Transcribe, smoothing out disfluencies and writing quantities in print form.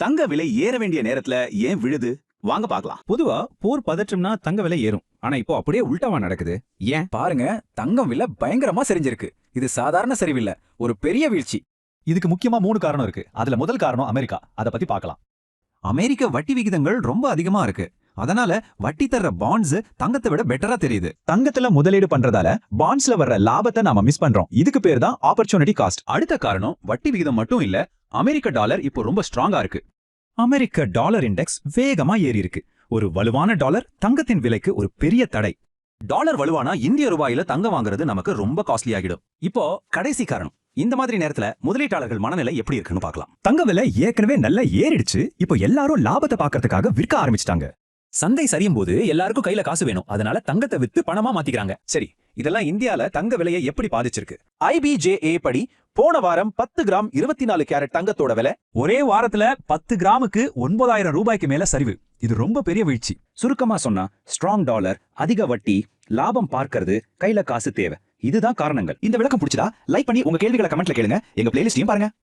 தங்க விலை ஏற வேண்டிய நேரத்துல ஏன் விழுது? வாங்க பார்க்கலாம். பொதுவா போர் பதற்றம்னா தங்க விலை ஏறும். ஆனா இப்போ அப்படியே உல்டாவா நடக்குது. ஏன்? பாருங்க, தங்கம் விலை பயங்கரமா சரிஞ்சிருக்கு. இது சாதாரண சரிவில்ல, ஒரு பெரிய வீழ்ச்சி. இதுக்கு முக்கியமா 3 காரணம் இருக்கு. அதுல முதல் காரணம் அமெரிக்கா. அத பத்தி பார்க்கலாம். அமெரிக்க வட்டி விகிதங்கள் ரொம்ப அதிகமா இருக்கு. அதனால வட்டி தர்ற பாண்ட்ஸ் தங்கத்தை விட பெட்டரா தெரியுது. தங்கத்துல முதலீடு பண்றதால பாண்ட்ஸ்ல வர்ற லாபத்தை நாம மிஸ் பண்றோம். இதுக்கு பேர் தான் ஆப்பர்ச்சுனிட்டி காஸ்ட். அடுத்த காரணம் வட்டி விகிதம் மட்டும் இல்ல, அமெரிக்க டாலர் இப்போ ரொம்ப ஸ்ட்ராங்கா இருக்கு. அமெரிக்க டாலர் இண்டெக்ஸ் வேகமா ஏறி இருக்கு. ஒரு வலுவான டாலர் தங்கத்தின் விலைக்கு ஒரு பெரிய தடை. டாலர் வலுவானா இந்திய ரூபாயில தங்கம் வாங்குறது நமக்கு ரொம்ப காஸ்ட்லி ஆகிடும். இப்போ கடைசி காரணம், இந்த மாதிரி நேரத்துல முதலீட்டாளர்கள் மனநிலை எப்படி இருக்குன்னு பார்க்கலாம். தங்க விலை ஏற்கனவே நல்லா ஏறிடுச்சு. இப்போ எல்லாரும் லாபத்தை பார்க்கறதுக்காக விற்க ஆரம்பிச்சிட்டாங்க. சந்தை சரியும் போது எல்லாருக்கும் கையில காசு வேணும். அதனால தங்கத்தை வித்து பணமா மாத்திக்கிறாங்க. சரி, இதெல்லாம் இந்தியால தங்க விலையை எப்படி பாதிச்சிருக்கு? IBJA படி போன வாரம் 10 கிராம் 24 கேரட் தங்கத்தோட விலை ஒரே வாரத்துல 10 கிராமுக்கு 9,000 ரூபாய்க்கு மேல சரிவு. இது ரொம்ப பெரிய வீழ்ச்சி. சுருக்கமா சொன்னா, ஸ்ட்ராங் டாலர், அதிக வட்டி, லாபம் பார்க்கறது, கையில காசு தேவை, இதுதான் காரணங்கள். இந்த விளக்கம் பிடிச்சதா லைக் பண்ணி உங்க கேள்விகளை கமெண்ட்ல கேளுங்க. எங்க பிளேலிஸ்டையும் பாருங்க.